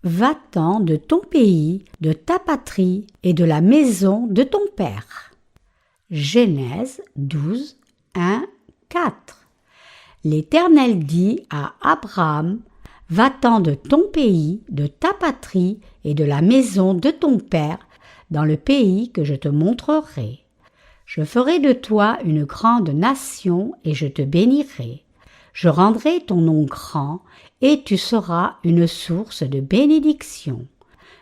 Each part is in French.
Va-t'en de ton pays, de ta patrie et de la maison de ton père. Genèse 12, 1, 4. L'Éternel dit à Abraham, va-t'en de ton pays, de ta patrie et de la maison de ton père, dans le pays que je te montrerai. Je ferai de toi une grande nation et je te bénirai. Je rendrai ton nom grand et tu seras une source de bénédiction.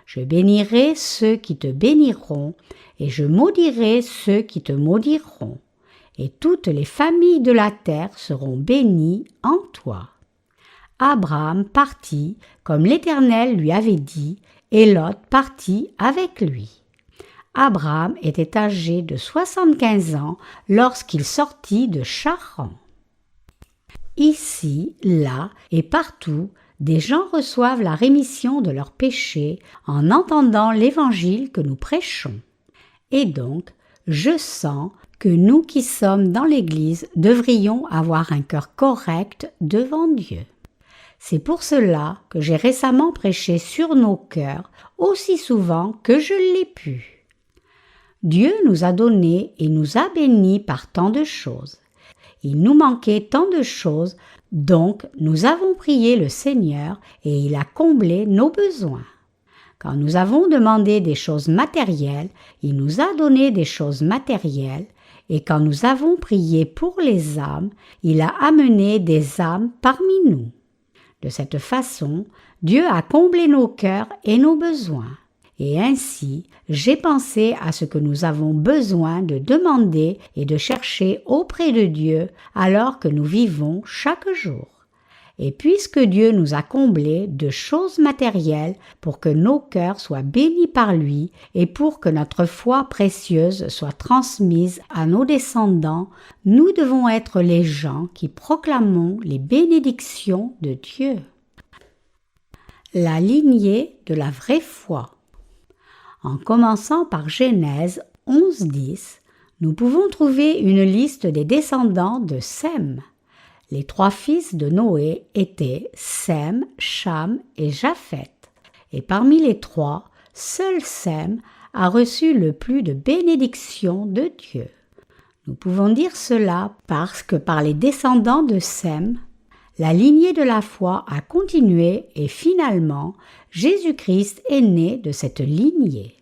Je bénirai ceux qui te béniront et je maudirai ceux qui te maudiront. Et toutes les familles de la terre seront bénies en toi. Abraham partit comme l'Éternel lui avait dit et Lot partit avec lui. Abraham était âgé de 75 ans lorsqu'il sortit de Charan. Ici, là et partout, des gens reçoivent la rémission de leurs péchés en entendant l'évangile que nous prêchons. Et donc, je sens que nous qui sommes dans l'Église devrions avoir un cœur correct devant Dieu. C'est pour cela que j'ai récemment prêché sur nos cœurs aussi souvent que je l'ai pu. Dieu nous a donné et nous a bénis par tant de choses. Il nous manquait tant de choses, donc nous avons prié le Seigneur et il a comblé nos besoins. Quand nous avons demandé des choses matérielles, il nous a donné des choses matérielles, et quand nous avons prié pour les âmes, il a amené des âmes parmi nous. De cette façon, Dieu a comblé nos cœurs et nos besoins. Et ainsi, j'ai pensé à ce que nous avons besoin de demander et de chercher auprès de Dieu alors que nous vivons chaque jour. Et puisque Dieu nous a comblés de choses matérielles pour que nos cœurs soient bénis par lui et pour que notre foi précieuse soit transmise à nos descendants, nous devons être les gens qui proclamons les bénédictions de Dieu. La lignée de la vraie foi. En commençant par Genèse 11:10, nous pouvons trouver une liste des descendants de Sem. Les 3 fils de Noé étaient Sem, Cham et Japheth. Et parmi les 3, seul Sem a reçu le plus de bénédictions de Dieu. Nous pouvons dire cela parce que par les descendants de Sem, la lignée de la foi a continué et finalement, Jésus-Christ est né de cette lignée.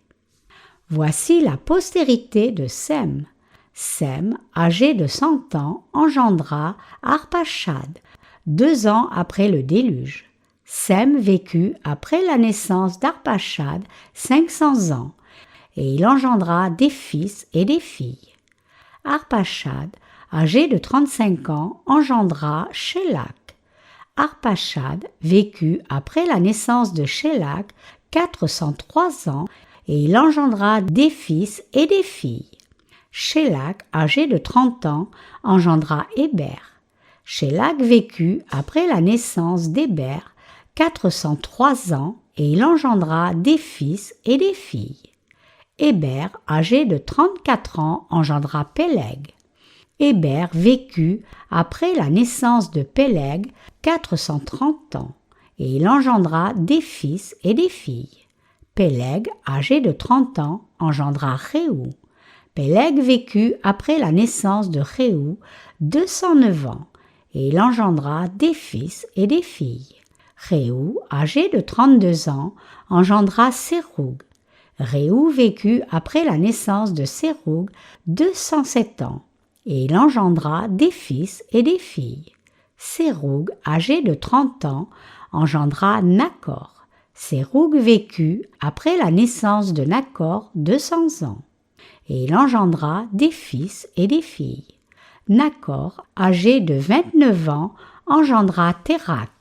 Voici la postérité de Sem. Sem, âgé de 100 ans, engendra Arpachad, 2 ans après le déluge. Sem vécut après la naissance d'Arpachad 500 ans, et il engendra des fils et des filles. Arpachad, âgé de 35 ans, engendra Shélak. Arpachad vécut après la naissance de Shélak 403 ans, et il engendra des fils et des filles. Shélak, âgé de 30 ans, engendra Héber. Shélak vécut après la naissance d'Héber 403 ans, et il engendra des fils et des filles. Héber, âgé de 34 ans, engendra Péleg. Héber vécut après la naissance de Péleg 430 ans, et il engendra des fils et des filles. Péleg, âgé de 30 ans, engendra Réou. Péleg vécut après la naissance de Réou 209 ans, et il engendra des fils et des filles. Réou, âgé de 32 ans, engendra Séroug. Réou vécut après la naissance de Séroug 207 ans, et il engendra des fils et des filles. Séroug, âgé de 30 ans, engendra Nakor. Séroug vécut après la naissance de Nakor 200 ans, et il engendra des fils et des filles. Nakor, âgé de 29 ans, engendra Térak.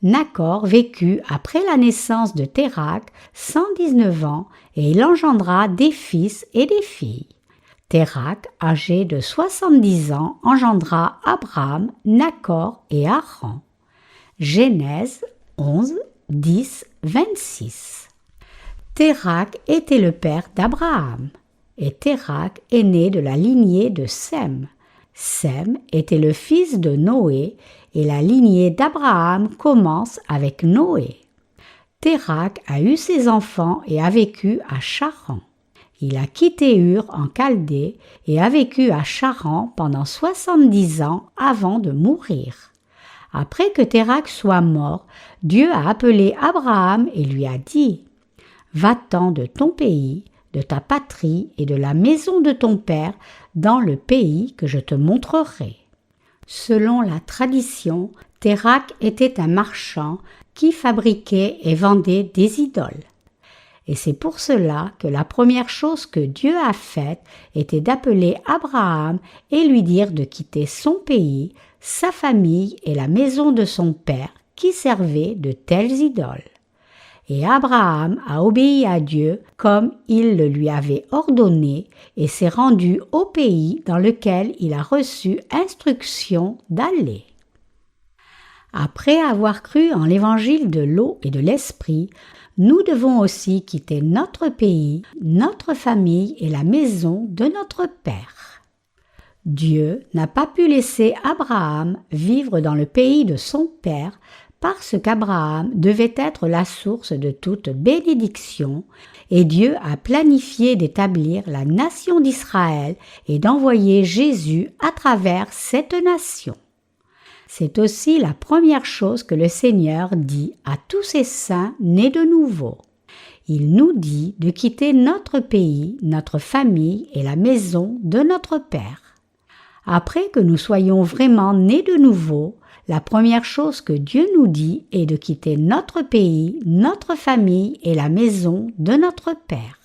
Nakor vécut après la naissance de Térak 119 ans, et il engendra des fils et des filles. Térak, âgé de 70 ans, engendra Abraham, Nakor et Haran. Genèse 11, 10, 26. Térak était le père d'Abraham, et Térak est né de la lignée de Sem. Sem était le fils de Noé, et la lignée d'Abraham commence avec Noé. Térakh a eu ses enfants et a vécu à Charan. Il a quitté Ur en Chaldée et a vécu à Charan pendant 70 ans avant de mourir. Après que Térakh soit mort, Dieu a appelé Abraham et lui a dit « Va-t'en de ton pays, de ta patrie et de la maison de ton père dans le pays que je te montrerai. » Selon la tradition, Térakh était un marchand qui fabriquait et vendait des idoles. Et c'est pour cela que la première chose que Dieu a faite était d'appeler Abraham et lui dire de quitter son pays, sa famille et la maison de son père qui servait de telles idoles. Et Abraham a obéi à Dieu comme il le lui avait ordonné et s'est rendu au pays dans lequel il a reçu instruction d'aller. Après avoir cru en l'évangile de l'eau et de l'esprit, nous devons aussi quitter notre pays, notre famille et la maison de notre Père. Dieu n'a pas pu laisser Abraham vivre dans le pays de son Père parce qu'Abraham devait être la source de toute bénédiction et Dieu a planifié d'établir la nation d'Israël et d'envoyer Jésus à travers cette nation. C'est aussi la première chose que le Seigneur dit à tous ses saints nés de nouveau. Il nous dit de quitter notre pays, notre famille et la maison de notre Père. Après que nous soyons vraiment nés de nouveau, la première chose que Dieu nous dit est de quitter notre pays, notre famille et la maison de notre Père.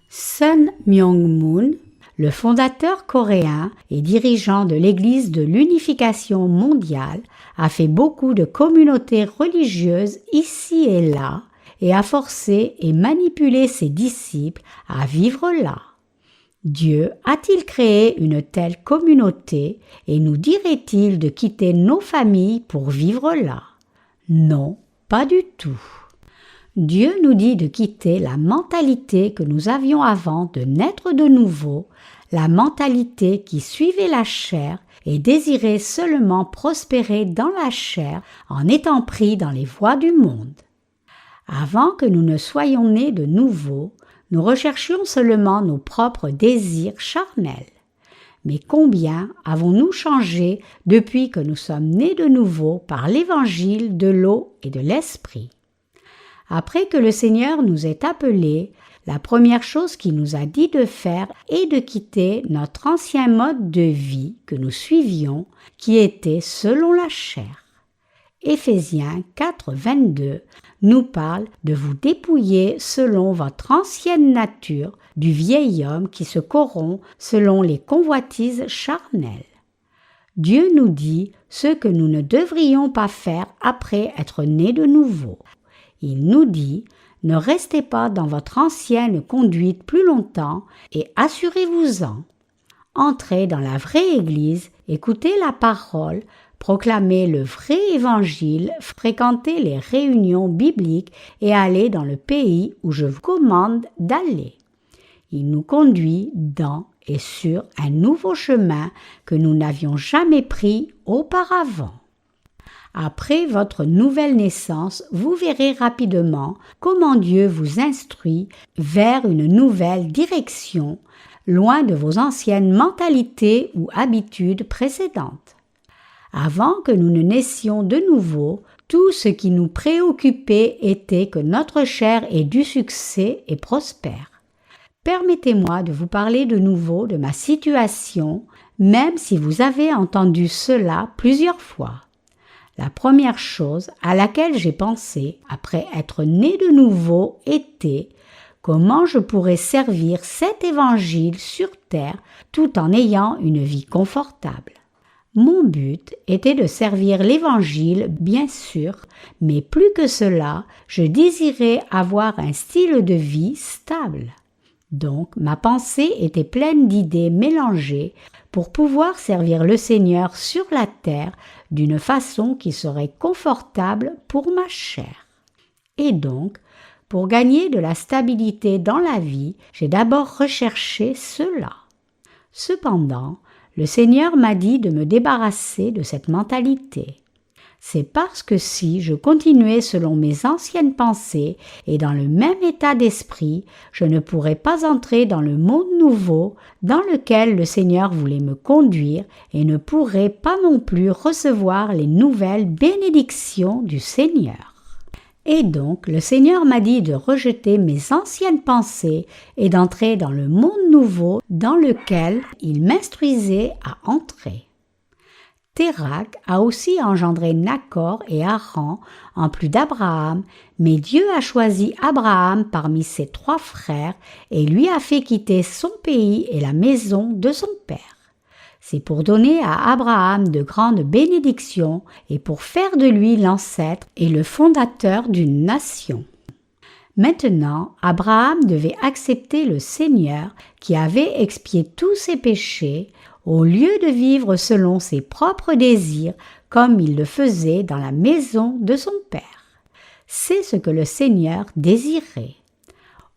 Sun Myung-moon, le fondateur coréen et dirigeant de l'Église de l'Unification mondiale, a fait beaucoup de communautés religieuses ici et là et a forcé et manipulé ses disciples à vivre là. Dieu a-t-il créé une telle communauté et nous dirait-il de quitter nos familles pour vivre là? Non, pas du tout. Dieu nous dit de quitter la mentalité que nous avions avant de naître de nouveau, la mentalité qui suivait la chair et désirait seulement prospérer dans la chair en étant pris dans les voies du monde. Avant que nous ne soyons nés de nouveau, nous recherchions seulement nos propres désirs charnels. Mais combien avons-nous changé depuis que nous sommes nés de nouveau par l'évangile de l'eau et de l'esprit? Après que le Seigneur nous ait appelés, la première chose qu'il nous a dit de faire est de quitter notre ancien mode de vie que nous suivions, qui était selon la chair. Éphésiens 4, 22 nous parle de vous dépouiller selon votre ancienne nature du vieil homme qui se corrompt selon les convoitises charnelles. Dieu nous dit ce que nous ne devrions pas faire après être nés de nouveau. Il nous dit « Ne restez pas dans votre ancienne conduite plus longtemps et assurez-vous-en. Entrez dans la vraie Église, écoutez la parole, proclamez le vrai évangile, fréquentez les réunions bibliques et allez dans le pays où je vous commande d'aller. » Il nous conduit dans et sur un nouveau chemin que nous n'avions jamais pris auparavant. Après votre nouvelle naissance, vous verrez rapidement comment Dieu vous instruit vers une nouvelle direction, loin de vos anciennes mentalités ou habitudes précédentes. Avant que nous ne naissions de nouveau, tout ce qui nous préoccupait était que notre chair ait du succès et prospère. Permettez-moi de vous parler de nouveau de ma situation, même si vous avez entendu cela plusieurs fois. La première chose à laquelle j'ai pensé après être né de nouveau était comment je pourrais servir cet évangile sur terre tout en ayant une vie confortable. Mon but était de servir l'évangile, bien sûr, mais plus que cela, je désirais avoir un style de vie stable. Donc, ma pensée était pleine d'idées mélangées pour pouvoir servir le Seigneur sur la terre d'une façon qui serait confortable pour ma chair. Et donc, pour gagner de la stabilité dans la vie, j'ai d'abord recherché cela. Cependant, le Seigneur m'a dit de me débarrasser de cette mentalité. C'est parce que si je continuais selon mes anciennes pensées et dans le même état d'esprit, je ne pourrais pas entrer dans le monde nouveau dans lequel le Seigneur voulait me conduire et ne pourrais pas non plus recevoir les nouvelles bénédictions du Seigneur. Et donc, le Seigneur m'a dit de rejeter mes anciennes pensées et d'entrer dans le monde nouveau dans lequel il m'instruisait à entrer. Térakh a aussi engendré Nachor et Haran en plus d'Abraham, mais Dieu a choisi Abraham parmi ses 3 frères et lui a fait quitter son pays et la maison de son père. C'est pour donner à Abraham de grandes bénédictions et pour faire de lui l'ancêtre et le fondateur d'une nation. Maintenant, Abraham devait accepter le Seigneur qui avait expié tous ses péchés au lieu de vivre selon ses propres désirs comme il le faisait dans la maison de son père. C'est ce que le Seigneur désirait.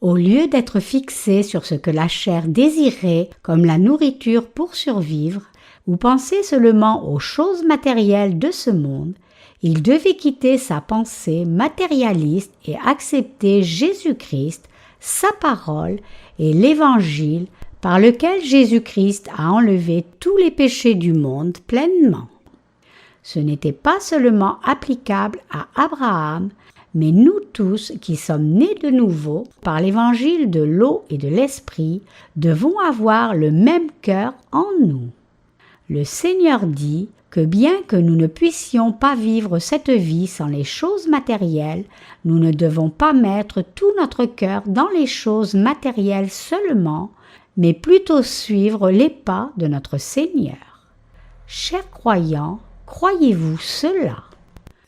Au lieu d'être fixé sur ce que la chair désirait comme la nourriture pour survivre, ou penser seulement aux choses matérielles de ce monde, il devait quitter sa pensée matérialiste et accepter Jésus-Christ, sa parole et l'Évangile par lequel Jésus-Christ a enlevé tous les péchés du monde pleinement. Ce n'était pas seulement applicable à Abraham, mais nous tous qui sommes nés de nouveau par l'évangile de l'eau et de l'esprit devons avoir le même cœur en nous. Le Seigneur dit que bien que nous ne puissions pas vivre cette vie sans les choses matérielles, nous ne devons pas mettre tout notre cœur dans les choses matérielles seulement, mais plutôt suivre les pas de notre Seigneur. Chers croyants, croyez-vous cela?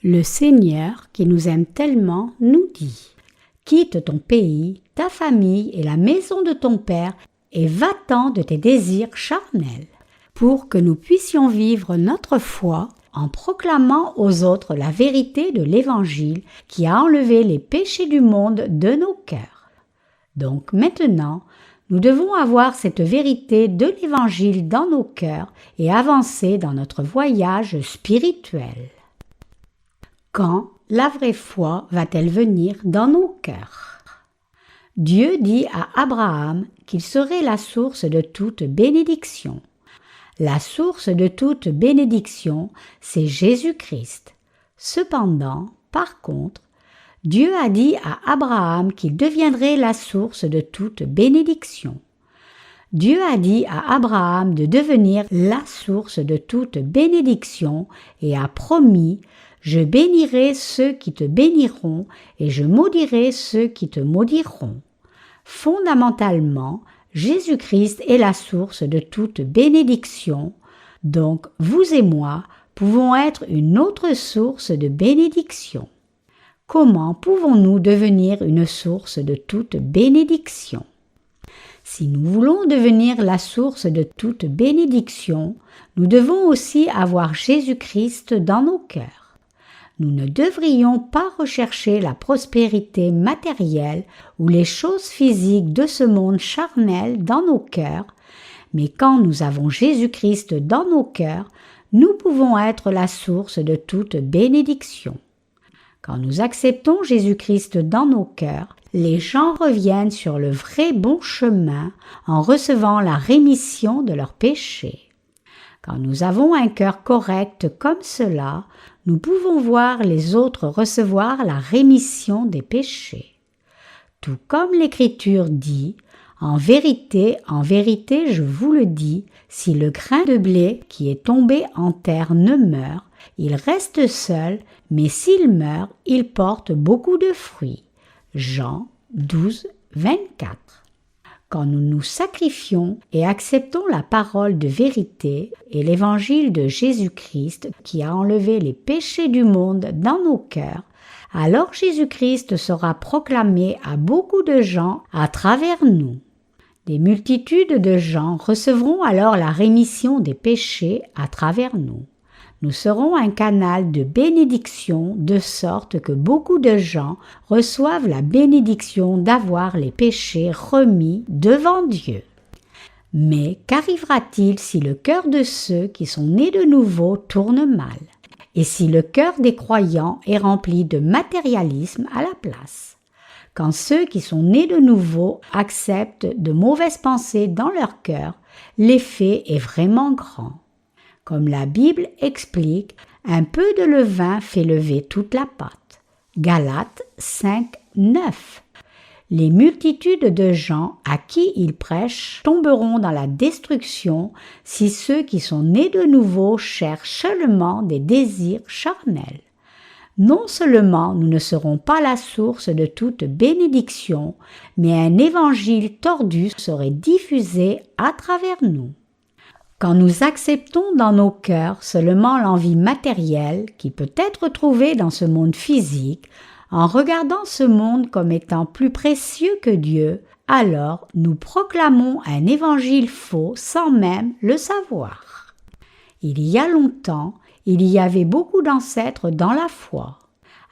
Le Seigneur, qui nous aime tellement, nous dit « Quitte ton pays, ta famille et la maison de ton père et va-t'en de tes désirs charnels, pour que nous puissions vivre notre foi en proclamant aux autres la vérité de l'Évangile qui a enlevé les péchés du monde de nos cœurs. » Donc maintenant, nous devons avoir cette vérité de l'Évangile dans nos cœurs et avancer dans notre voyage spirituel. Quand la vraie foi va-t-elle venir dans nos cœurs? Dieu dit à Abraham qu'il serait la source de toute bénédiction. La source de toute bénédiction, c'est Jésus-Christ. Cependant, par contre, Dieu a dit à Abraham qu'il deviendrait la source de toute bénédiction. Dieu a dit à Abraham de devenir la source de toute bénédiction et a promis « Je bénirai ceux qui te béniront et je maudirai ceux qui te maudiront. » Fondamentalement, Jésus-Christ est la source de toute bénédiction, donc vous et moi pouvons être une autre source de bénédiction. Comment pouvons-nous devenir une source de toute bénédiction? Si nous voulons devenir la source de toute bénédiction, nous devons aussi avoir Jésus-Christ dans nos cœurs. Nous ne devrions pas rechercher la prospérité matérielle ou les choses physiques de ce monde charnel dans nos cœurs, mais quand nous avons Jésus-Christ dans nos cœurs, nous pouvons être la source de toute bénédiction. Quand nous acceptons Jésus-Christ dans nos cœurs, les gens reviennent sur le vrai bon chemin en recevant la rémission de leurs péchés. Quand nous avons un cœur correct comme cela, nous pouvons voir les autres recevoir la rémission des péchés. Tout comme l'Écriture dit, en vérité, je vous le dis, si le grain de blé qui est tombé en terre ne meurt, il reste seul, mais s'il meurt, il porte beaucoup de fruits. Jean 12, 24. Quand nous nous sacrifions et acceptons la parole de vérité et l'évangile de Jésus-Christ qui a enlevé les péchés du monde dans nos cœurs, alors Jésus-Christ sera proclamé à beaucoup de gens à travers nous. Des multitudes de gens recevront alors la rémission des péchés à travers nous. Nous serons un canal de bénédiction de sorte que beaucoup de gens reçoivent la bénédiction d'avoir les péchés remis devant Dieu. Mais qu'arrivera-t-il si le cœur de ceux qui sont nés de nouveau tourne mal? et si le cœur des croyants est rempli de matérialisme à la place. Quand ceux qui sont nés de nouveau acceptent de mauvaises pensées dans leur cœur, l'effet est vraiment grand. Comme la Bible explique, un peu de levain fait lever toute la pâte. Galates 5, 9. Les multitudes de gens à qui il prêche tomberont dans la destruction si ceux qui sont nés de nouveau cherchent seulement des désirs charnels. Non seulement nous ne serons pas la source de toute bénédiction, mais un évangile tordu serait diffusé à travers nous. Quand nous acceptons dans nos cœurs seulement l'envie matérielle qui peut être trouvée dans ce monde physique, en regardant ce monde comme étant plus précieux que Dieu, alors nous proclamons un évangile faux sans même le savoir. Il y a longtemps, il y avait beaucoup d'ancêtres dans la foi.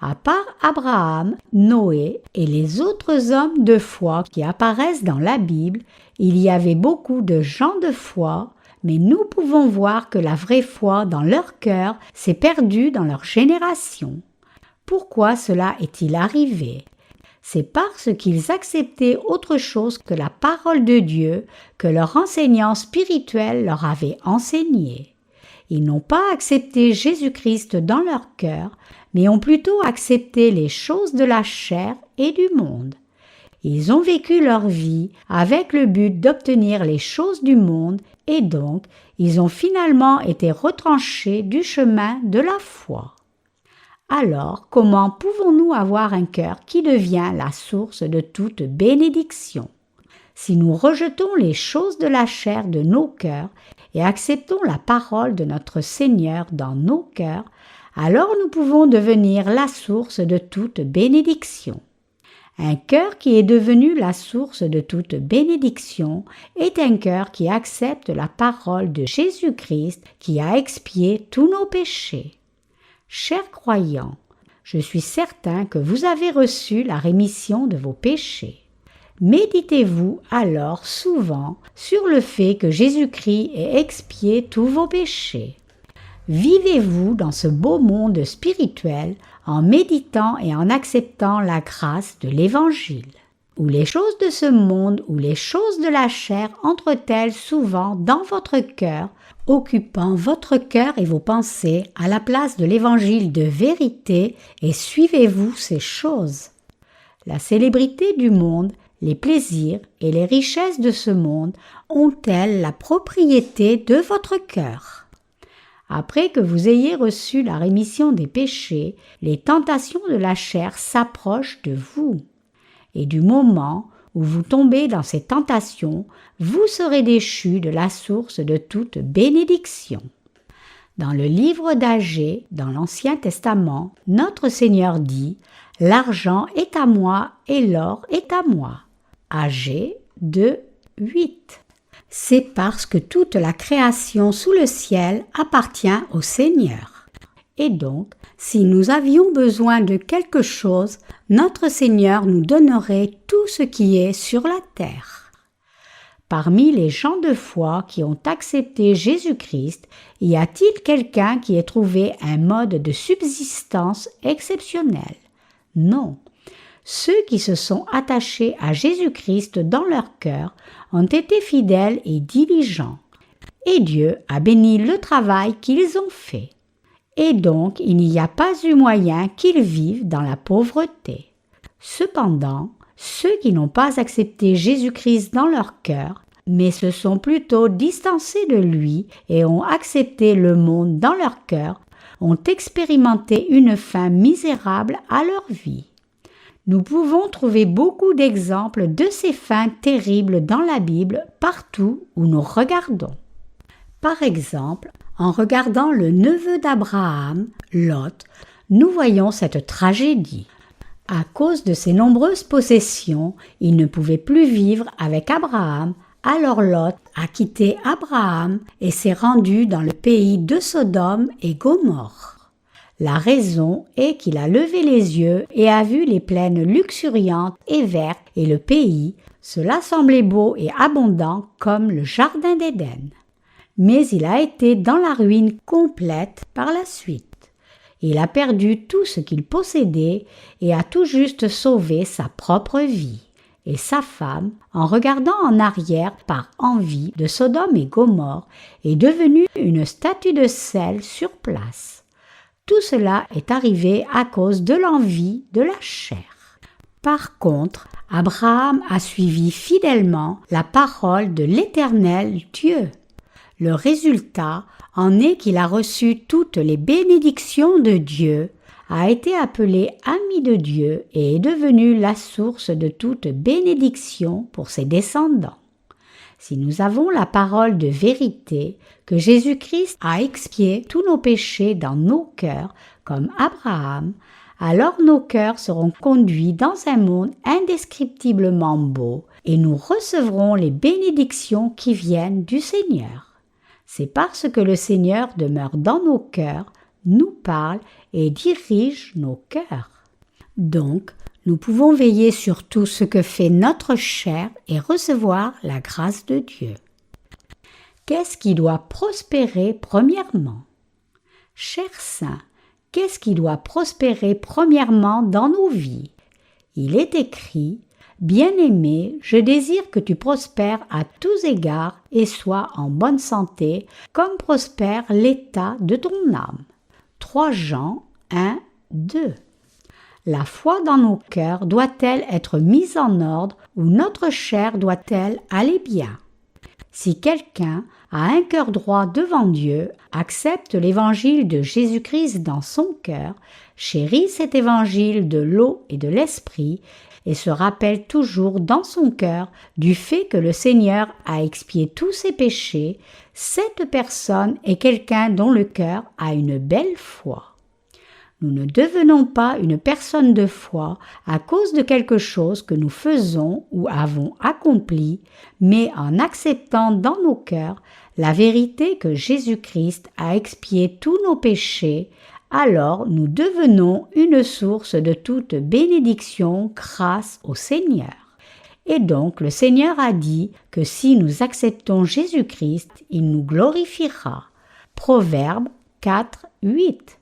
À part Abraham, Noé et les autres hommes de foi qui apparaissent dans la Bible, il y avait beaucoup de gens de foi, mais nous pouvons voir que la vraie foi dans leur cœur s'est perdue dans leur génération. Pourquoi cela est-il arrivé? C'est parce qu'ils acceptaient autre chose que la parole de Dieu que leur enseignant spirituel leur avait enseigné. Ils n'ont pas accepté Jésus-Christ dans leur cœur, mais ont plutôt accepté les choses de la chair et du monde. Ils ont vécu leur vie avec le but d'obtenir les choses du monde et donc ils ont finalement été retranchés du chemin de la foi. Alors, comment pouvons-nous avoir un cœur qui devient la source de toute bénédiction? Si nous rejetons les choses de la chair de nos cœurs et acceptons la parole de notre Seigneur dans nos cœurs, alors nous pouvons devenir la source de toute bénédiction. Un cœur qui est devenu la source de toute bénédiction est un cœur qui accepte la parole de Jésus-Christ qui a expié tous nos péchés. Chers croyants, je suis certain que vous avez reçu la rémission de vos péchés. Méditez-vous alors souvent sur le fait que Jésus-Christ ait expié tous vos péchés. Vivez-vous dans ce beau monde spirituel en méditant et en acceptant la grâce de l'Évangile. Ou les choses de ce monde ou les choses de la chair entrent-elles souvent dans votre cœur, occupant votre cœur et vos pensées à la place de l'Évangile de vérité, et suivez-vous ces choses? La célébrité du monde, les plaisirs et les richesses de ce monde ont-elles la propriété de votre cœur? Après que vous ayez reçu la rémission des péchés, les tentations de la chair s'approchent de vous. Et du moment où vous tombez dans ces tentations, vous serez déchus de la source de toute bénédiction. Dans le livre d'Agée, dans l'Ancien Testament, notre Seigneur dit « L'argent est à moi et l'or est à moi ». Agée 2, 8. C'est parce que toute la création sous le ciel appartient au Seigneur. Et donc, si nous avions besoin de quelque chose, notre Seigneur nous donnerait tout ce qui est sur la terre. Parmi les gens de foi qui ont accepté Jésus-Christ, y a-t-il quelqu'un qui ait trouvé un mode de subsistance exceptionnel? Non. Ceux qui se sont attachés à Jésus-Christ dans leur cœur ont été fidèles et diligents, et Dieu a béni le travail qu'ils ont fait. Et donc il n'y a pas eu moyen qu'ils vivent dans la pauvreté. Cependant, ceux qui n'ont pas accepté Jésus-Christ dans leur cœur, mais se sont plutôt distancés de lui et ont accepté le monde dans leur cœur, ont expérimenté une fin misérable à leur vie. Nous pouvons trouver beaucoup d'exemples de ces fins terribles dans la Bible partout où nous regardons. Par exemple, en regardant le neveu d'Abraham, Lot, nous voyons cette tragédie. À cause de ses nombreuses possessions, il ne pouvait plus vivre avec Abraham, alors Lot a quitté Abraham et s'est rendu dans le pays de Sodome et Gomorrhe. La raison est qu'il a levé les yeux et a vu les plaines luxuriantes et vertes et le pays, cela semblait beau et abondant comme le jardin d'Éden. Mais il a été dans la ruine complète par la suite. Il a perdu tout ce qu'il possédait et a tout juste sauvé sa propre vie. Et sa femme, en regardant en arrière par envie de Sodome et Gomorrhe, est devenue une statue de sel sur place. Tout cela est arrivé à cause de l'envie de la chair. Par contre, Abraham a suivi fidèlement la parole de l'Éternel Dieu. Le résultat en est qu'il a reçu toutes les bénédictions de Dieu, a été appelé ami de Dieu et est devenu la source de toute bénédiction pour ses descendants. Si nous avons la parole de vérité, que Jésus-Christ a expié tous nos péchés dans nos cœurs, comme Abraham, alors nos cœurs seront conduits dans un monde indescriptiblement beau et nous recevrons les bénédictions qui viennent du Seigneur. C'est parce que le Seigneur demeure dans nos cœurs, nous parle et dirige nos cœurs. Donc, nous pouvons veiller sur tout ce que fait notre chair et recevoir la grâce de Dieu. Qu'est-ce qui doit prospérer premièrement? Chers saints, qu'est-ce qui doit prospérer premièrement dans nos vies? Il est écrit « Bien-aimé, je désire que tu prospères à tous égards et sois en bonne santé, comme prospère l'état de ton âme. » 3 Jean 1, 2. La foi dans nos cœurs doit-elle être mise en ordre ou notre chair doit-elle aller bien? Si quelqu'un a un cœur droit devant Dieu, accepte l'évangile de Jésus-Christ dans son cœur, chérit cet évangile de l'eau et de l'esprit, et se rappelle toujours dans son cœur du fait que le Seigneur a expié tous ses péchés, cette personne est quelqu'un dont le cœur a une belle foi. Nous ne devenons pas une personne de foi à cause de quelque chose que nous faisons ou avons accompli, mais en acceptant dans nos cœurs la vérité que Jésus-Christ a expié tous nos péchés, alors nous devenons une source de toute bénédiction grâce au Seigneur. Et donc le Seigneur a dit que si nous acceptons Jésus-Christ, il nous glorifiera. Proverbe 4, 8.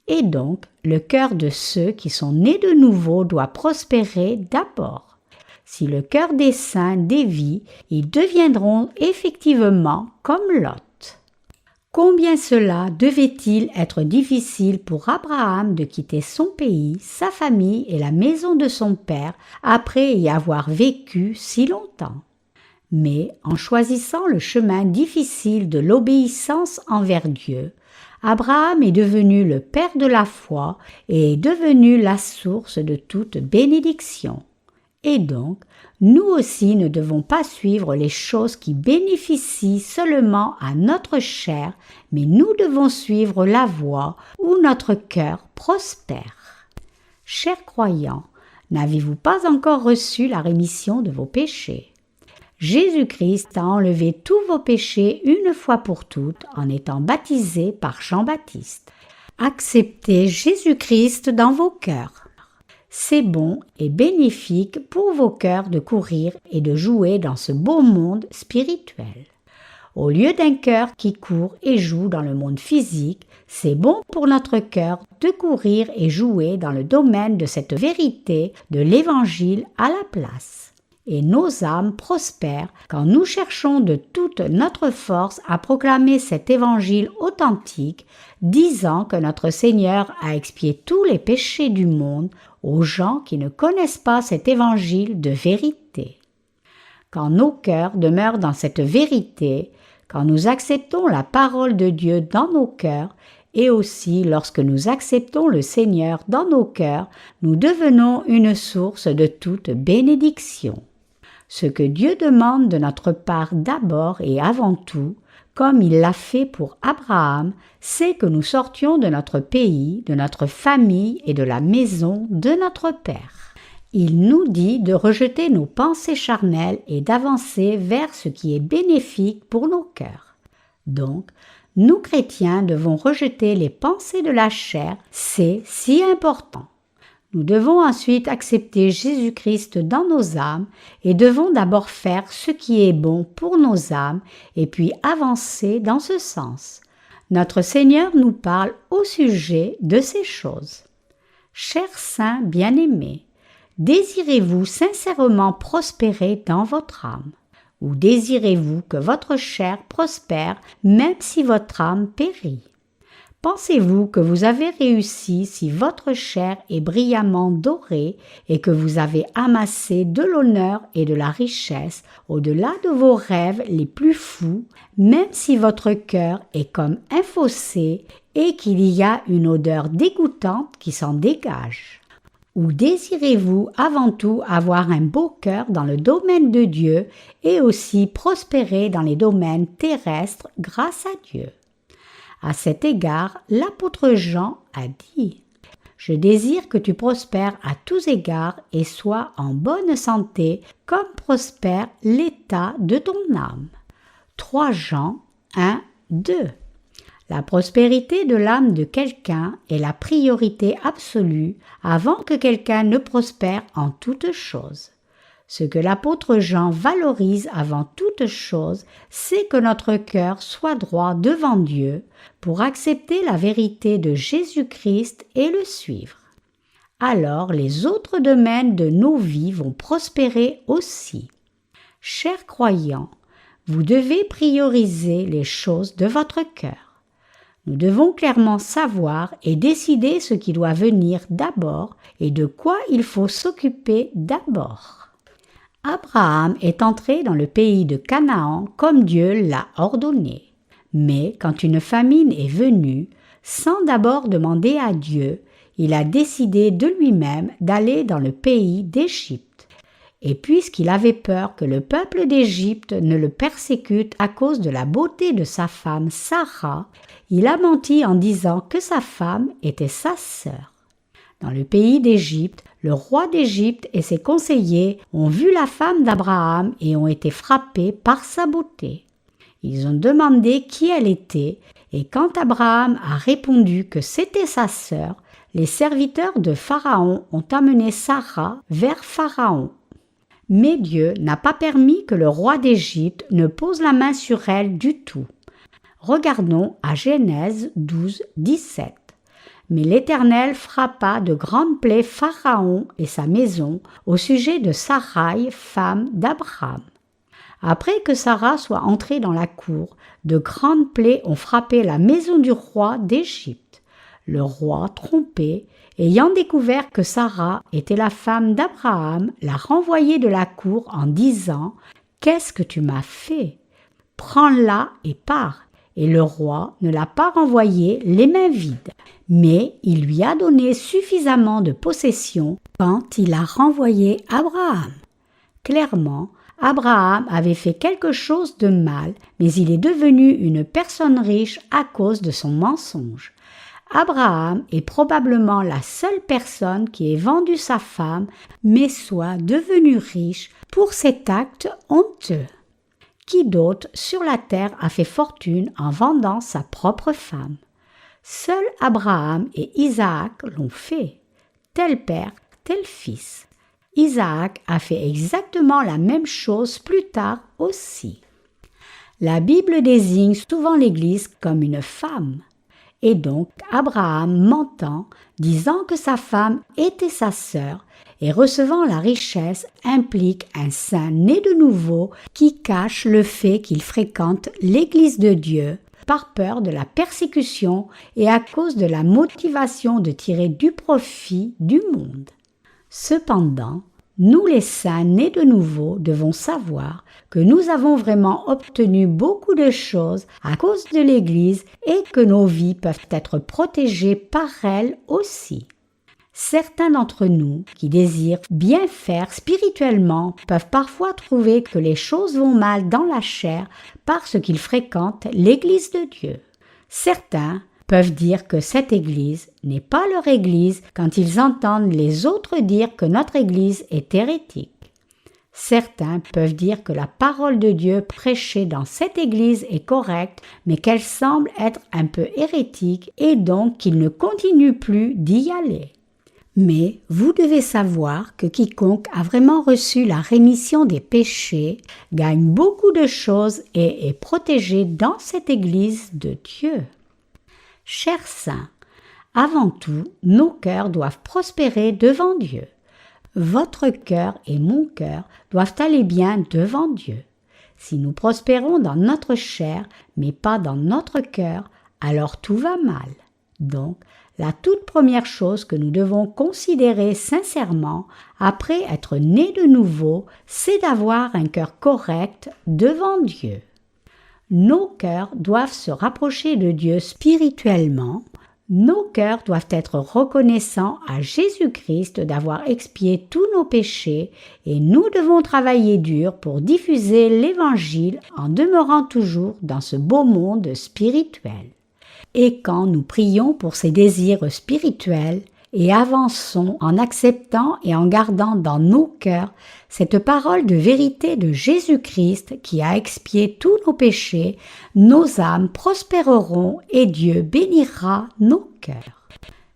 Et donc le cœur de ceux qui sont nés de nouveau doit prospérer d'abord. Si le cœur des saints dévie, ils deviendront effectivement comme Lot. Combien cela devait-il être difficile pour Abraham de quitter son pays, sa famille et la maison de son père après y avoir vécu si longtemps. Mais en choisissant le chemin difficile de l'obéissance envers Dieu, Abraham est devenu le père de la foi et est devenu la source de toute bénédiction. Et donc, nous aussi ne devons pas suivre les choses qui bénéficient seulement à notre chair, mais nous devons suivre la voie où notre cœur prospère. Chers croyants, n'avez-vous pas encore reçu la rémission de vos péchés? Jésus-Christ a enlevé tous vos péchés une fois pour toutes en étant baptisé par Jean-Baptiste. Acceptez Jésus-Christ dans vos cœurs. C'est bon et bénéfique pour vos cœurs de courir et de jouer dans ce beau monde spirituel. Au lieu d'un cœur qui court et joue dans le monde physique, c'est bon pour notre cœur de courir et jouer dans le domaine de cette vérité de l'Évangile à la place. Et nos âmes prospèrent quand nous cherchons de toute notre force à proclamer cet Évangile authentique, disant que notre Seigneur a expié tous les péchés du monde aux gens qui ne connaissent pas cet Évangile de vérité. Quand nos cœurs demeurent dans cette vérité, quand nous acceptons la parole de Dieu dans nos cœurs, et aussi lorsque nous acceptons le Seigneur dans nos cœurs, nous devenons une source de toute bénédiction. Ce que Dieu demande de notre part d'abord et avant tout, comme il l'a fait pour Abraham, c'est que nous sortions de notre pays, de notre famille et de la maison de notre Père. Il nous dit de rejeter nos pensées charnelles et d'avancer vers ce qui est bénéfique pour nos cœurs. Donc, nous chrétiens devons rejeter les pensées de la chair, c'est si important. Nous devons ensuite accepter Jésus-Christ dans nos âmes et devons d'abord faire ce qui est bon pour nos âmes et puis avancer dans ce sens. notre Seigneur nous parle au sujet de ces choses. Chers saints bien-aimés, désirez-vous sincèrement prospérer dans votre âme? Ou désirez-vous que votre chair prospère même si votre âme périt? Pensez-vous que vous avez réussi si votre chair est brillamment dorée et que vous avez amassé de l'honneur et de la richesse au-delà de vos rêves les plus fous, même si votre cœur est comme un fossé et qu'il y a une odeur dégoûtante qui s'en dégage? Ou désirez-vous avant tout avoir un beau cœur dans le domaine de Dieu et aussi prospérer dans les domaines terrestres grâce à Dieu? À cet égard, l'apôtre Jean a dit « Je désire que tu prospères à tous égards et sois en bonne santé comme prospère l'état de ton âme. » 3 Jean 1, 2. La prospérité de l'âme de quelqu'un est la priorité absolue avant que quelqu'un ne prospère en toutes choses. Ce que l'apôtre Jean valorise avant toute chose, c'est que notre cœur soit droit devant Dieu pour accepter la vérité de Jésus-Christ et le suivre. Alors les autres domaines de nos vies vont prospérer aussi. Chers croyants, vous devez prioriser les choses de votre cœur. Nous devons clairement savoir et décider ce qui doit venir d'abord et de quoi il faut s'occuper d'abord. Abraham est entré dans le pays de Canaan comme Dieu l'a ordonné. Mais quand une famine est venue, sans d'abord demander à Dieu, il a décidé de lui-même d'aller dans le pays d'Égypte. Et puisqu'il avait peur que le peuple d'Égypte ne le persécute à cause de la beauté de sa femme Sarah, il a menti en disant que sa femme était sa sœur. Dans le pays d'Égypte, le roi d'Égypte et ses conseillers ont vu la femme d'Abraham et ont été frappés par sa beauté. Ils ont demandé qui elle était, et quand Abraham a répondu que c'était sa sœur, les serviteurs de Pharaon ont amené Sarah vers Pharaon. Mais Dieu n'a pas permis que le roi d'Égypte ne pose la main sur elle du tout. Regardons à Genèse 12, 17. Mais l'Éternel frappa de grandes plaies Pharaon et sa maison au sujet de Sarai, femme d'Abraham. Après que Sarah soit entrée dans la cour, de grandes plaies ont frappé la maison du roi d'Égypte. Le roi, trompé, ayant découvert que Sarah était la femme d'Abraham, l'a renvoyée de la cour en disant « Qu'est-ce que tu m'as fait? Prends-la et pars. » Et le roi ne l'a pas renvoyée les mains vides, mais il lui a donné suffisamment de possessions quand il a renvoyé Abraham. Clairement, Abraham avait fait quelque chose de mal, mais il est devenu une personne riche à cause de son mensonge. Abraham est probablement la seule personne qui ait vendu sa femme, mais soit devenu riche pour cet acte honteux. Qui d'autre sur la terre a fait fortune en vendant sa propre femme? Seul Abraham et Isaac l'ont fait. Tel père, tel fils. Isaac a fait exactement la même chose plus tard aussi. La Bible désigne souvent l'Église comme une femme. Et donc Abraham mentant, disant que sa femme était sa sœur, et recevant la richesse implique un saint né de nouveau qui cache le fait qu'il fréquente l'Église de Dieu par peur de la persécution et à cause de la motivation de tirer du profit du monde. Cependant, nous les saints nés de nouveau devons savoir que nous avons vraiment obtenu beaucoup de choses à cause de l'Église et que nos vies peuvent être protégées par elle aussi. Certains d'entre nous qui désirent bien faire spirituellement peuvent parfois trouver que les choses vont mal dans la chair parce qu'ils fréquentent l'Église de Dieu. Certains peuvent dire que cette Église n'est pas leur Église quand ils entendent les autres dire que notre Église est hérétique. Certains peuvent dire que la parole de Dieu prêchée dans cette Église est correcte, mais qu'elle semble être un peu hérétique et donc qu'ils ne continuent plus d'y aller. Mais vous devez savoir que quiconque a vraiment reçu la rémission des péchés gagne beaucoup de choses et est protégé dans cette Église de Dieu. Chers saints, avant tout, nos cœurs doivent prospérer devant Dieu. Votre cœur et mon cœur doivent aller bien devant Dieu. Si nous prospérons dans notre chair, mais pas dans notre cœur, alors tout va mal. Donc, la toute première chose que nous devons considérer sincèrement, après être nés de nouveau, c'est d'avoir un cœur correct devant Dieu. Nos cœurs doivent se rapprocher de Dieu spirituellement. Nos cœurs doivent être reconnaissants à Jésus-Christ d'avoir expié tous nos péchés et nous devons travailler dur pour diffuser l'Évangile en demeurant toujours dans ce beau monde spirituel. Et quand nous prions pour ces désirs spirituels et avançons en acceptant et en gardant dans nos cœurs cette parole de vérité de Jésus-Christ qui a expié tous nos péchés, nos âmes prospéreront et Dieu bénira nos cœurs.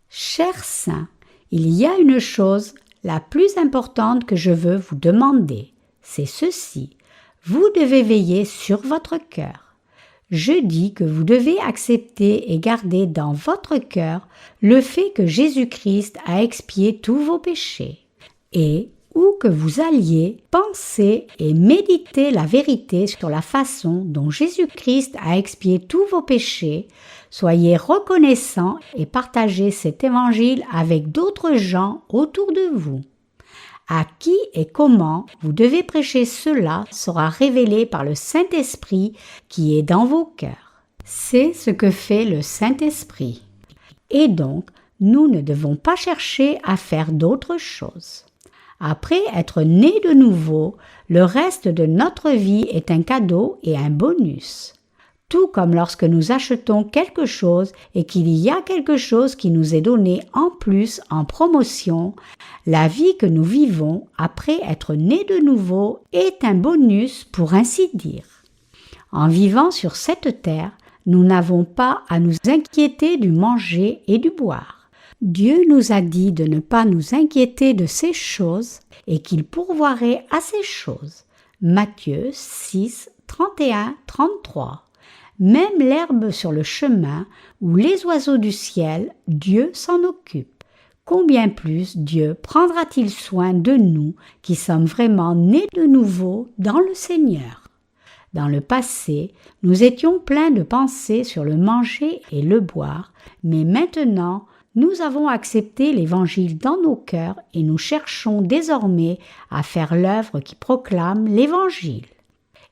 Chers saints, il y a une chose la plus importante que je veux vous demander, c'est ceci, vous devez veiller sur votre cœur. Je dis que vous devez accepter et garder dans votre cœur le fait que Jésus-Christ a expié tous vos péchés. Et où que vous alliez, pensez et méditez la vérité sur la façon dont Jésus-Christ a expié tous vos péchés, soyez reconnaissants et partagez cet évangile avec d'autres gens autour de vous. À qui et comment vous devez prêcher cela sera révélé par le Saint-Esprit qui est dans vos cœurs. C'est ce que fait le Saint-Esprit. Et donc, nous ne devons pas chercher à faire d'autres choses. Après être nés de nouveau, le reste de notre vie est un cadeau et un bonus. Tout comme lorsque nous achetons quelque chose et qu'il y a quelque chose qui nous est donné en plus en promotion, la vie que nous vivons après être nés de nouveau est un bonus pour ainsi dire. En vivant sur cette terre, nous n'avons pas à nous inquiéter du manger et du boire. Dieu nous a dit de ne pas nous inquiéter de ces choses et qu'il pourvoirait à ces choses. Matthieu 6, 31-33. Même l'herbe sur le chemin ou les oiseaux du ciel, Dieu s'en occupe. Combien plus Dieu prendra-t-il soin de nous qui sommes vraiment nés de nouveau dans le Seigneur? Dans le passé, nous étions pleins de pensées sur le manger et le boire, mais maintenant, nous avons accepté l'Évangile dans nos cœurs et nous cherchons désormais à faire l'œuvre qui proclame l'Évangile.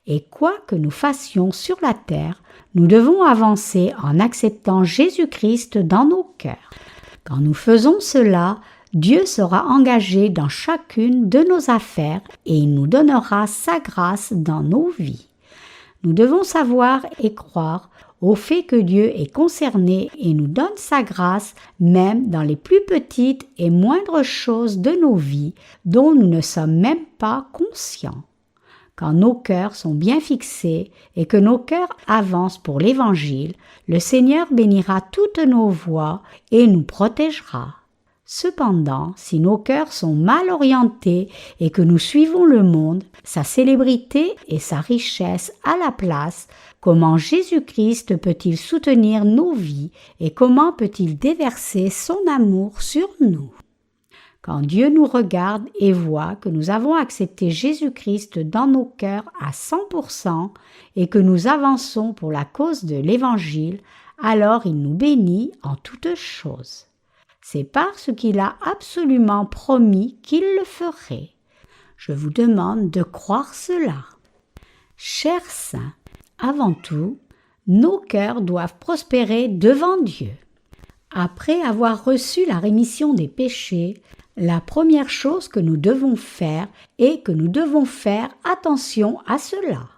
Et quoi que nous fassions sur la terre, nous devons avancer en acceptant Jésus-Christ dans nos cœurs. Quand nous faisons cela, Dieu sera engagé dans chacune de nos affaires et il nous donnera sa grâce dans nos vies. Nous devons savoir et croire au fait que Dieu est concerné et nous donne sa grâce même dans les plus petites et moindres choses de nos vies dont nous ne sommes même pas conscients. Quand nos cœurs sont bien fixés et que nos cœurs avancent pour l'Évangile, le Seigneur bénira toutes nos voies et nous protégera. Cependant, si nos cœurs sont mal orientés et que nous suivons le monde, sa célébrité et sa richesse à la place, comment Jésus-Christ peut-il soutenir nos vies et comment peut-il déverser son amour sur nous? Quand Dieu nous regarde et voit que nous avons accepté Jésus-Christ dans nos cœurs à 100% et que nous avançons pour la cause de l'Évangile, alors il nous bénit en toutes choses. C'est parce qu'il a absolument promis qu'il le ferait. Je vous demande de croire cela. Chers saints, avant tout, nos cœurs doivent prospérer devant Dieu. Après avoir reçu la rémission des péchés, la première chose que nous devons faire est que nous devons faire attention à cela.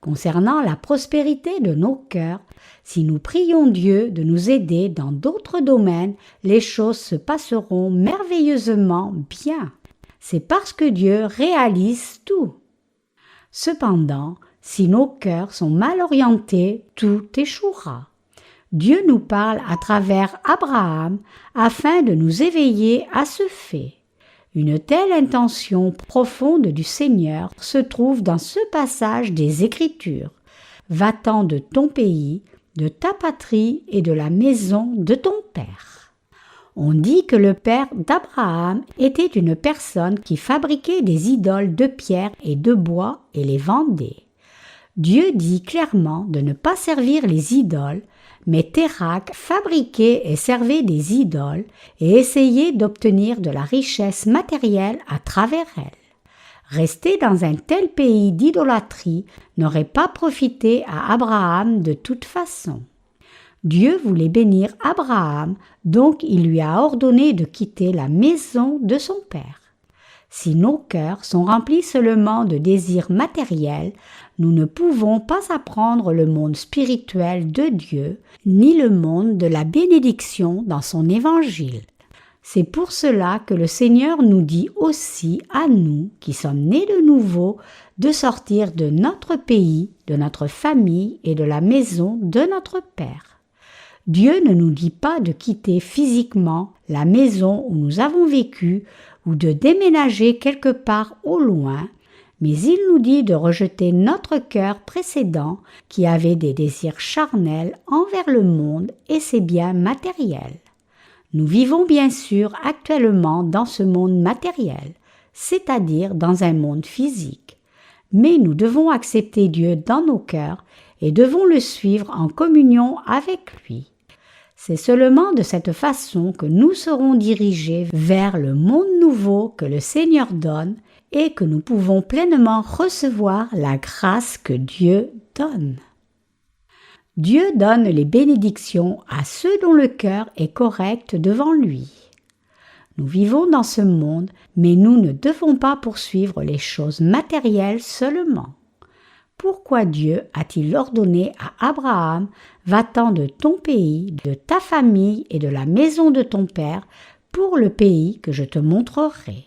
Concernant la prospérité de nos cœurs, si nous prions Dieu de nous aider dans d'autres domaines, les choses se passeront merveilleusement bien. C'est parce que Dieu réalise tout. Cependant, si nos cœurs sont mal orientés, tout échouera. Dieu nous parle à travers Abraham afin de nous éveiller à ce fait. Une telle intention profonde du Seigneur se trouve dans ce passage des Écritures. Va-t'en de ton pays, de ta patrie et de la maison de ton père. » On dit que le père d'Abraham était une personne qui fabriquait des idoles de pierre et de bois et les vendait. Dieu dit clairement de ne pas servir les idoles, mais Térakh fabriquait et servait des idoles et essayait d'obtenir de la richesse matérielle à travers elles. Rester dans un tel pays d'idolâtrie n'aurait pas profité à Abraham de toute façon. Dieu voulait bénir Abraham, donc il lui a ordonné de quitter la maison de son père. Si nos cœurs sont remplis seulement de désirs matériels, nous ne pouvons pas apprendre le monde spirituel de Dieu, ni le monde de la bénédiction dans son évangile. C'est pour cela que le Seigneur nous dit aussi à nous, qui sommes nés de nouveau, de sortir de notre pays, de notre famille et de la maison de notre Père. Dieu ne nous dit pas de quitter physiquement la maison où nous avons vécu ou de déménager quelque part au loin, mais il nous dit de rejeter notre cœur précédent qui avait des désirs charnels envers le monde et ses biens matériels. Nous vivons bien sûr actuellement dans ce monde matériel, c'est-à-dire dans un monde physique, mais nous devons accepter Dieu dans nos cœurs et devons le suivre en communion avec lui. C'est seulement de cette façon que nous serons dirigés vers le monde nouveau que le Seigneur donne et que nous pouvons pleinement recevoir la grâce que Dieu donne. Dieu donne les bénédictions à ceux dont le cœur est correct devant lui. Nous vivons dans ce monde, mais nous ne devons pas poursuivre les choses matérielles seulement. Pourquoi Dieu a-t-il ordonné à Abraham « Va-t'en de ton pays, de ta famille et de la maison de ton père pour le pays que je te montrerai »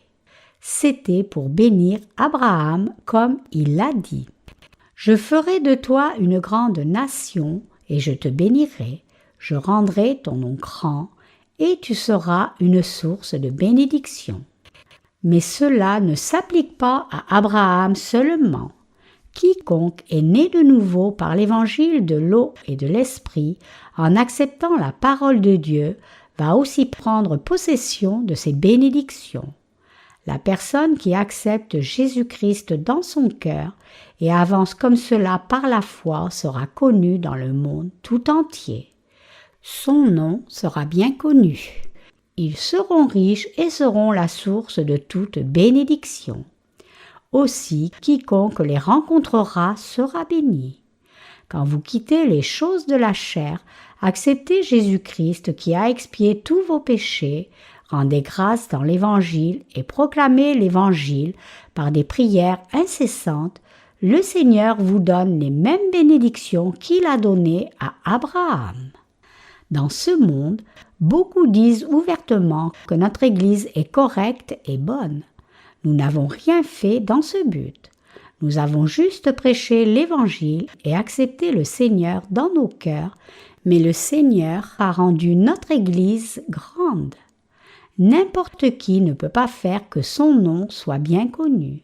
C'était pour bénir Abraham comme il l'a dit. « Je ferai de toi une grande nation et je te bénirai, je rendrai ton nom grand et tu seras une source de bénédiction. » Mais cela ne s'applique pas à Abraham seulement. Quiconque est né de nouveau par l'évangile de l'eau et de l'esprit, en acceptant la parole de Dieu, va aussi prendre possession de ses bénédictions. La personne qui accepte Jésus-Christ dans son cœur et avance comme cela par la foi sera connue dans le monde tout entier. Son nom sera bien connu. Ils seront riches et seront la source de toute bénédiction. Aussi, quiconque les rencontrera sera béni. Quand vous quittez les choses de la chair, acceptez Jésus-Christ qui a expié tous vos péchés, rendez grâce dans l'Évangile et proclamez l'Évangile par des prières incessantes, le Seigneur vous donne les mêmes bénédictions qu'il a données à Abraham. Dans ce monde, beaucoup disent ouvertement que notre Église est correcte et bonne. Nous n'avons rien fait dans ce but. Nous avons juste prêché l'Évangile et accepté le Seigneur dans nos cœurs, mais le Seigneur a rendu notre Église grande. N'importe qui ne peut pas faire que son nom soit bien connu.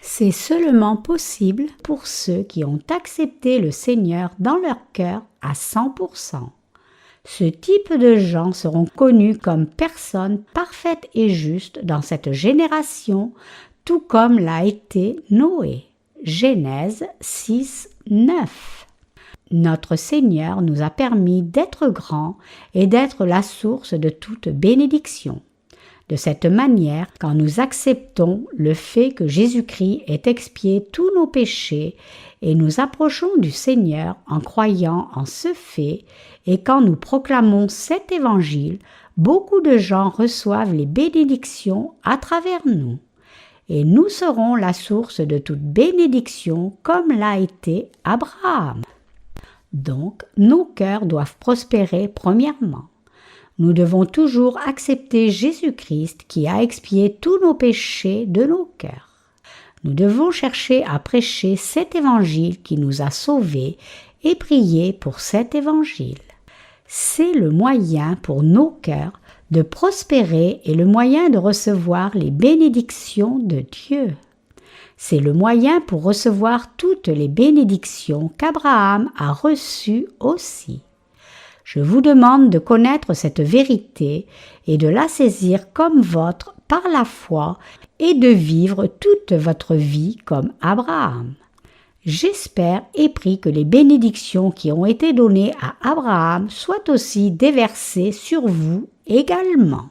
C'est seulement possible pour ceux qui ont accepté le Seigneur dans leur cœur à 100%. Ce type de gens seront connus comme personnes parfaites et justes dans cette génération, tout comme l'a été Noé. Genèse 6, 9. Notre Seigneur nous a permis d'être grands et d'être la source de toute bénédiction. De cette manière, quand nous acceptons le fait que Jésus-Christ ait expié tous nos péchés et nous approchons du Seigneur en croyant en ce fait, et quand nous proclamons cet évangile, beaucoup de gens reçoivent les bénédictions à travers nous. Et nous serons la source de toute bénédiction comme l'a été Abraham. Donc, nos cœurs doivent prospérer premièrement. Nous devons toujours accepter Jésus-Christ qui a expié tous nos péchés de nos cœurs. Nous devons chercher à prêcher cet évangile qui nous a sauvés et prier pour cet évangile. C'est le moyen pour nos cœurs de prospérer et le moyen de recevoir les bénédictions de Dieu. C'est le moyen pour recevoir toutes les bénédictions qu'Abraham a reçues aussi. Je vous demande de connaître cette vérité et de la saisir comme vôtre par la foi et de vivre toute votre vie comme Abraham. J'espère et prie que les bénédictions qui ont été données à Abraham soient aussi déversées sur vous également.